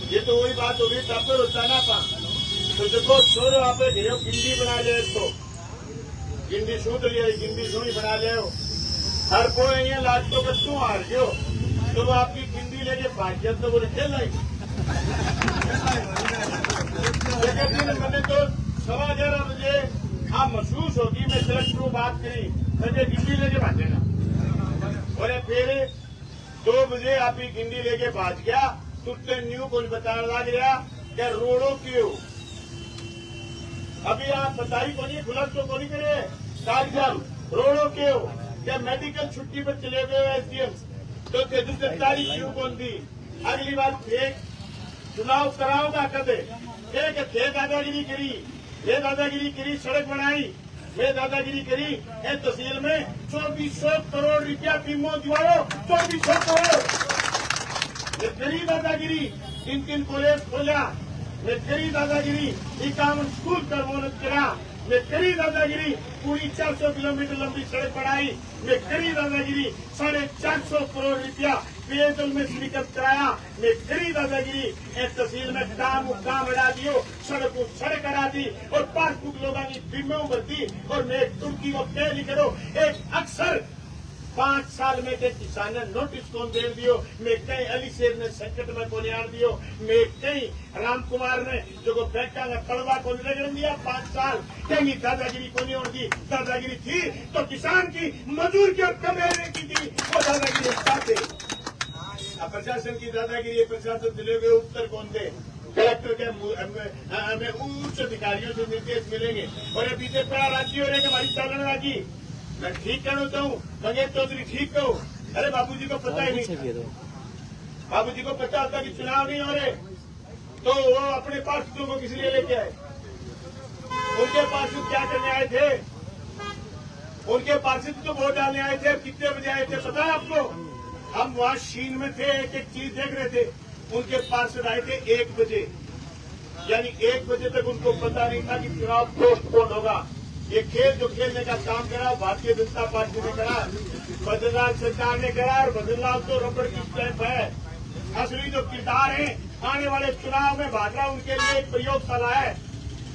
ये तो वही बात होगी, तब तो होता ना पा तो देखो छोरो आप गिंडी बना ले, इसको गिंडी सूत लिया, गिंडी सुनी बना ले हर को लास्ट तो क्यों हार गयो, तो वो आपकी गिंडी लेके भाग गया तो वो खेल रही। मैंने तो 11:15 बजे आप महसूस होगी, मैं सिलेक्ट को बात करी, मुझे गिंडी लेके भागेगा, और फिर 2 बजे आप ही गिंडी लेके भाग गया, तुझे न्यू कुछ बताने लग गया क्या रोडो क्यों। अभी आप बताई को नहीं, खुला तो को नहीं करे कागजात रोडो क्यों, क्या मेडिकल छुट्टी पर चले गए एसडीएम, तो दूसरी तारीख क्यों कौन दी। अगली बार फेक चुनाव कराओगा कदे, थे दादागिरी करी, ये दादागिरी करी, सड़क बनाई, मैं दादागिरी करी, ये तहसील में 2400 करोड़ रुपया बीमो दिवाओ, 2400 करोड़ ये करी दादागिरी, 3 कॉलेज खोला, मैं करी दादागिरी, 51 स्कूल करवोनत करा, मैं करी दादागिरी, पूरी 400 किलोमीटर लंबी सड़क बढ़ाई, मैं करी दादागिरी, 450 करोड़ रुपया पेयजल में स्वीकृत कराया, मैं करी दादागिरी, एक तहसील में काम बढ़ा दियो, सड़क को सड़क करा दी, और पासबुक लोगों की बीमा भर दी, और मैं एक तुर्की को पहली करो, एक अक्सर 5 साल में के किसान ने नोटिस कौन दे दियो, मैं कहीं अली शेर ने संकट में को निहार दियो, मैं कहीं राम कुमार ने जो बैंका का कड़वा को निगम दिया 5 साल, कहीं दादागिरी को नहीं होती, दादागिरी थी तो किसान की मजदूर की और कमेरे की थी, वो दादागिरी चाहते। अब प्रशासन की दादागिरी, प्रशासन दिले हुए उत्तर कौन दे, कलेक्टर के हमें उच्च अधिकारियों से निर्देश मिलेंगे, और ये बीजेपी का राज्य हो रहे हमारी चालन राजी, मैं ठीक कहना हूँ, मंगेश चौधरी ठीक कहो, अरे बाबूजी को पता ही नहीं, बाबूजी को पता होता कि चुनाव नहीं हो रहे, तो वो अपने पार्षदों को किस लिए लेके आए, उनके पार्षद क्या करने आए थे, उनके पार्षद तो वोट डालने आए थे, कितने बजे आए थे पता है आपको, हम वहाँ शीन में थे, एक एक चीज देख रहे थे, उनके पार्षद आए थे 1 बजे, यानी 1 बजे तक उनको पता नहीं था कि चुनाव पोस्टपोन होगा। ये खेल जो खेलने का काम करा भारतीय जनता पार्टी ने करा, बद्रीलाल सरकार ने करा, और बद्रीलाल तो रबड़ की स्टैंप है, असली जो किरदार है आने वाले चुनाव में भाजपा उनके लिए एक प्रयोगशाला है,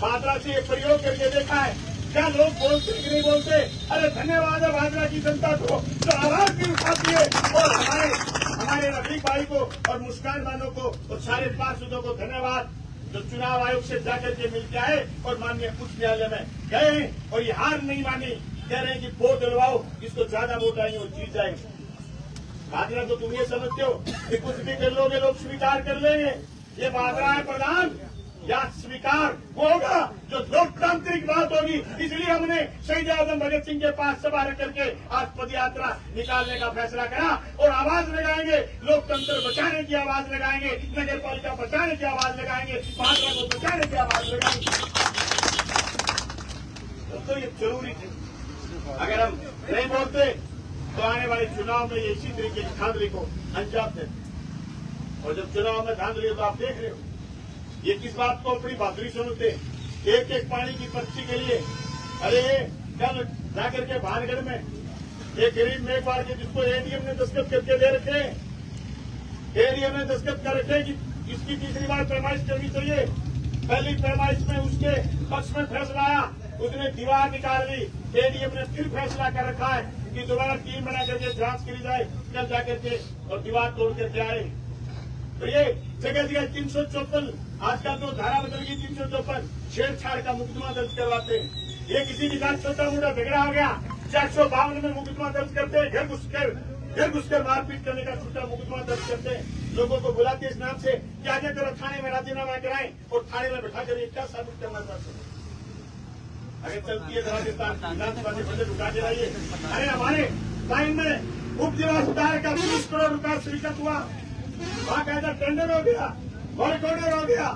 भाजपा से ये प्रयोग करके देखा है, क्या लोग बोलते कि नहीं बोलते। अरे धन्यवाद है भाजपा की जनता को जो आवाज भी उठाती है, और हमारे रफीक भाई को और मुस्कान बानो को और सारे पार्षदों को धन्यवाद जो चुनाव आयोग से जाकर के मिल के आए और माननीय उच्च न्यायालय में गए और ये हार नहीं मानी, कह रहे हैं कि वोट डलवाओ, जिसको ज्यादा वोट आएंगे वो जीत जाएंगे। भाजपा तो तुम ये समझते हो कि कुछ भी कर लोगे लोग स्वीकार कर लेंगे, ये भाजपा है प्रधान या स्वीकार वो होगा जो लोकतांत्रिक बात होगी। इसलिए हमने शहीद आजम भगत सिंह के पास सभा रख करके आज पद यात्रा निकालने का फैसला करा और आवाज लगाएंगे, लोकतंत्र बचाने की आवाज लगाएंगे, नगर पालिका बचाने की आवाज लगाएंगे, भाजपा को बचाने की आवाज लगाएंगे। तो ये जरूरी थी, अगर हम नहीं बोलते तो आने वाले चुनाव में ये इसी तरीके की धांधली को अंजाम देते। और जब चुनाव में धांधली हो तो आप देख रहे हो ये किस बात को अपनी बहादुरी समझते, एक एक पानी की पर्ची के लिए। अरे कल जाकर के भानगढ़ में एक गरीब मेघवार के जिसको एडीएम ने दस्तखत करके दे रखे, एडीएम ने दस्तखत कर रखे कि इसकी तीसरी बार पैमाइश करनी चाहिए। पहली पैमाइश में उसके पक्ष में फैसला आया, उसने दीवार निकाल ली, एडीएम ने फिर फैसला कर रखा है कि दोबारा टीम बना करके जांच करी जाए, कल जाकर के और दीवार तोड़ करके आए। तो ये जगह जगह 354 आजकल तो धारा बदल गई, 354 छेड़छाड़ का मुकदमा दर्ज करवाते हैं। ये किसी के साथ छोटा मोटा झगड़ा हो गया 452 में मुकदमा दर्ज करते हैं, घर घुसकर मारपीट करने का छोटा मुकदमा दर्ज करते हैं, लोगों को बुलाते इस नाम से क्या क्या करो थाने में राजीनामा कराएं और थाने में बैठा कर क्या साबित करना चाहते हैं। अरे चलती है राजस्थान विधानसभा से बजट उठा के लाइए। अरे हमारे टाइम में उप जिला सुधार का 20 करोड़ रुपया स्वीकृत हुआ, वहाँ कहता टेंडर हो गया, वर्क ऑर्डर हो गया,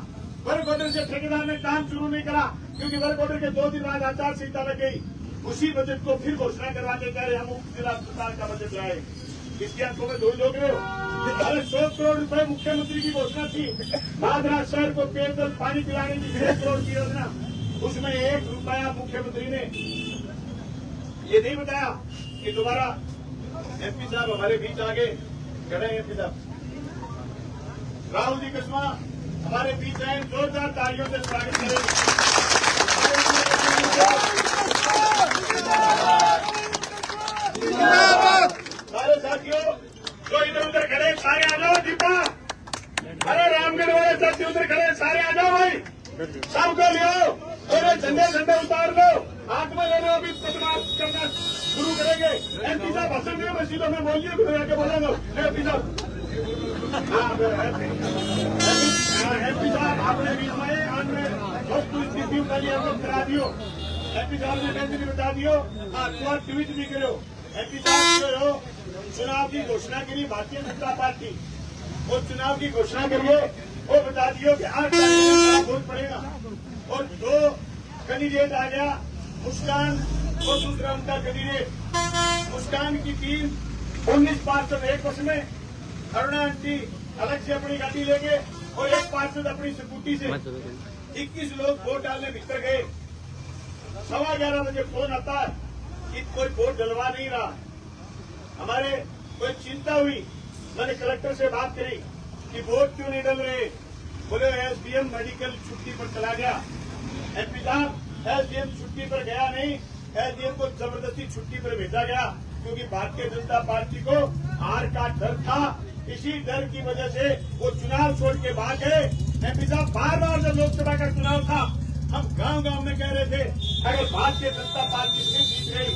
वर्क ऑर्डर से ठेकेदार ने काम शुरू नहीं करा क्योंकि वर्क ऑर्डर के 2 दिन बाद आचार संहिता लग गई। उसी बजट को फिर घोषणा करवा के कह रहे हम उप जिला अस्पताल का बजट लाए। इसकी आंखों में धूल लोग रहे हो। 100 करोड़ रुपए मुख्यमंत्री की घोषणा थी, भादरा शहर को पेयजल पानी पिलाने की 1 करोड़ की योजना, उसमें 1 रुपया मुख्यमंत्री ने ये नहीं बताया कि दोबारा एमपी साहब हमारे बीच आगे खड़े हैं। एमपी साहब राहुल जी कस्मा हमारे बीच हैं, जोरदार तालियों से स्वागत करेंगे। सारे साथियों जो इधर उधर खड़े सारे आ जाओ। दीपा, अरे रामगढ़ वाले साथी उधर खड़े सारे आ जाओ भाई, सबको लियो और झंडे झंडे उतार लो, हाथ में ले लो। अभी प्रतिवाद करना शुरू करेंगे। एमपी साहब भाषण में मैं सीधो मैं बोलिए फिर आके बोलेंगे। एमपी साहब, एमपी साहब आपने बीच में हमने वस्तु स्थिति पहले अवगत करा दियो। एमपी साहब ने कैसे भी बता दियो, हाँ ट्वीट भी करो। एमपी साहब जो हो चुनाव की घोषणा के लिए भारतीय जनता पार्टी और चुनाव की घोषणा के लिए वो बता दियो कि 8 तारीख वोट पड़ेगा और 2 कैंडिडेट आ गया, मुस्कान और दूसरा उनका कैंडिडेट। मुस्कान की टीम 19 पार्षद एक बस में, अरुणा आंटी अलग से अपनी गाड़ी लेके और एक पार्षद अपनी स्कूटी से 21 लोग वोट डालने भीतर गए। 11:15 बजे फोन आता है कि कोई वोट डलवा नहीं रहा। हमारे कोई चिंता हुई, मैंने कलेक्टर से बात करी कि वोट क्यों नहीं डल रहे। बोले एसडीएम मेडिकल छुट्टी पर चला गया। एमपी साहब एसडीएम छुट्टी पर गया नहीं, एसडीएम को जबरदस्ती छुट्टी पर भेजा गया क्योंकि भारतीय जनता पार्टी को हार का डर था। इसी डर की वजह से वो चुनाव छोड़ के भाग गए। एमपी साहब बार जब लोकसभा का चुनाव था हम गांव में कह रहे थे अगर भारतीय जनता पार्टी से जीत गई,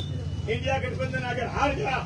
इंडिया गठबंधन अगर हार गया,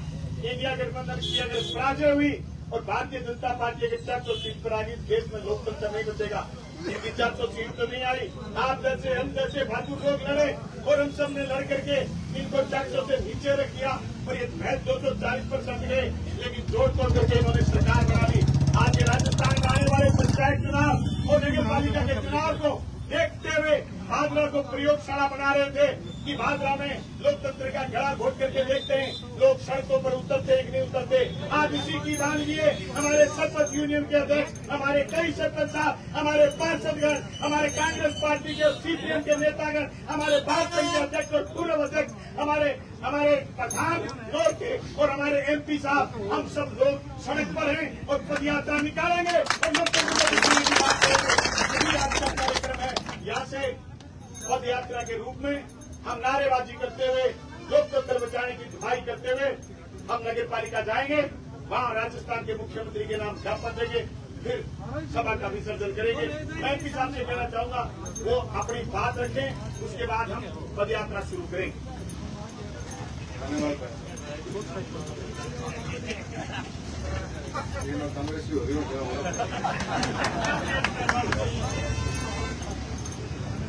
इंडिया गठबंधन की अगर पराजय हुई और भारतीय जनता पार्टी अगर 400 सीट पर आ गई, देश में लोकतंत्र नहीं बचेगा। इनकी 400 सीट तो नहीं आई। आप जैसे हम जैसे बहादुर लोग लड़े और हम सब ने लड़ करके इनको 400 से नीचे रख दिया और ये महज 240% गए, लेकिन जोड़ तोड़ करके इन्होंने सरकार बना ली। आज ये राजस्थान में आने वाले पंचायत चुनाव और नगर पालिका के चुनाव को देखते हुए भादरा को प्रयोगशाला बना रहे थे कि भादरा में लोकतंत्र का गला घोट करके देखते हैं लोग सड़कों पर उतरते हैं कि नहीं उतरते। आज इसी की मान लिए हमारे सरपंच यूनियन के अध्यक्ष, हमारे कई सरपंच साहब, हमारे पार्षदगण, हमारे कांग्रेस पार्टी के और सीपीएम के नेतागण, हमारे भाजपा के अध्यक्ष और पूर्व अध्यक्ष, हमारे प्रधान लोग के और हमारे एमपी साहब, हम सब लोग सड़क पर हैं और पदयात्रा निकालेंगे और लोकतंत्र की बात करेंगे। यही आज का कार्यक्रम है। यहाँ से पद यात्रा के रूप में हम नारेबाजी करते हुए लोकतंत्र बचाने की दुहाई करते हुए हम नगर पालिका जाएंगे, वहाँ राजस्थान के मुख्यमंत्री के नाम ज्ञापन देंगे, फिर सभा का विसर्जन करेंगे। मैं एमपी साहब से कहना चाहूंगा वो अपनी बात रखें, उसके बाद हम पद यात्रा शुरू करेंगे।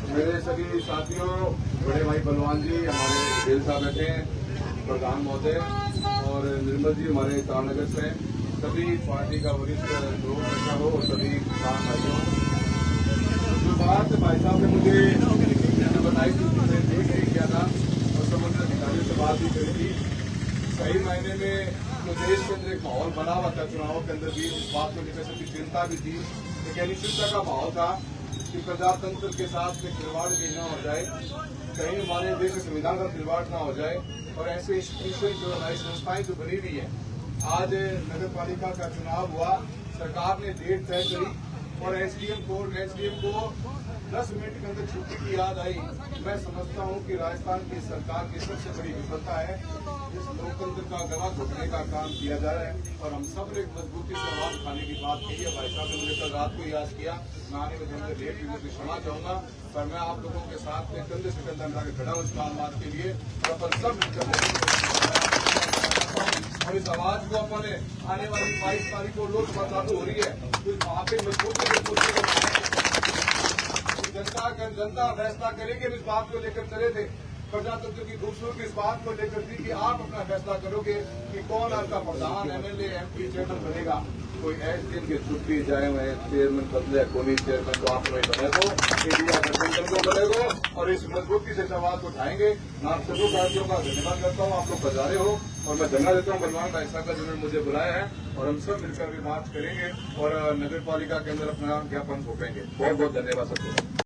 मेरे सभी साथियों, बड़े भाई बलवान जी, हमारे जेल साहब बैठे हैं, प्रधान महोदय और निर्मल जी हमारे तारनगर से, सभी पार्टी का वरिष्ठ लोग बैठा हो और सभी किसान भाइयों, जो बात भाई साहब ने मुझे बताई थी उसने देख नहीं किया था और संबंधित अधिकारियों से बात भी करी थी। सही मायने में तो देश के अंदर एक माहौल बना हुआ था चुनाव के अंदर भी, इस बात को लेकर सबकी चिंता भी थी, एक अनिश्चितता का माहौल था कि प्रजातंत्र के साथ में खिलवाड़ भी न हो जाए, कहीं हमारे देश के संविधान का खिलवाड़ न हो जाए और ऐसे इंस्टीट्यूशन जो हमारी संस्थाएं जो बनी हुई है। आज नगर पालिका का चुनाव हुआ, सरकार ने डेट तय करी और एसडीएम को 10 मिनट के अंदर छुट्टी की याद आई। मैं समझता हूं कि राजस्थान की सरकार की सबसे बड़ी विफलता है, इस लोकतंत्र का गला घोटने का काम किया जा रहा है और हम सब ने मजबूती से आवाज उठाने की बात कही है। भाई साहब ने मुझे कल रात को याद किया, मैं आने में थोड़ी लेट भी मुझे क्षमा चाहूंगा, पर मैं आप लोगों के साथ में कंधे से कंधा मिला के खड़ा हूं इस बात के लिए और अपन सब और इस आवाज को अपने आने वाली 22 तारीख को लोकसभा चालू हो रही है, तो वहाँ पे मजबूती जनता फैसला करेगी। इस बात को लेकर चले थे, प्रजातंत्र की खूबसूरती इस बात को लेकर थी कि आप अपना फैसला करोगे कि कौन आपका प्रधान, एमएलए, एमपी, चेयरमैन बनेगा। कोई एसडीएम की छुट्टी जाए हुए चेयरमैन बदले, कोई चेयरमैन तो आप लोग बनेगो, इंडिया गठबंधन को बनेगो और इस मजबूती से सवाल को उठाएंगे। मैं आप सभी साथियों का धन्यवाद करता हूँ, आप लोग बजारे हो और मैं धन्यवाद देता हूँ बलवान भाई साहब का जिन्होंने मुझे बुलाया है और हम सब मिलकर भी बात करेंगे और नगर पालिका के अंदर अपना ज्ञापन सौंपेंगे। बहुत बहुत धन्यवाद सबको।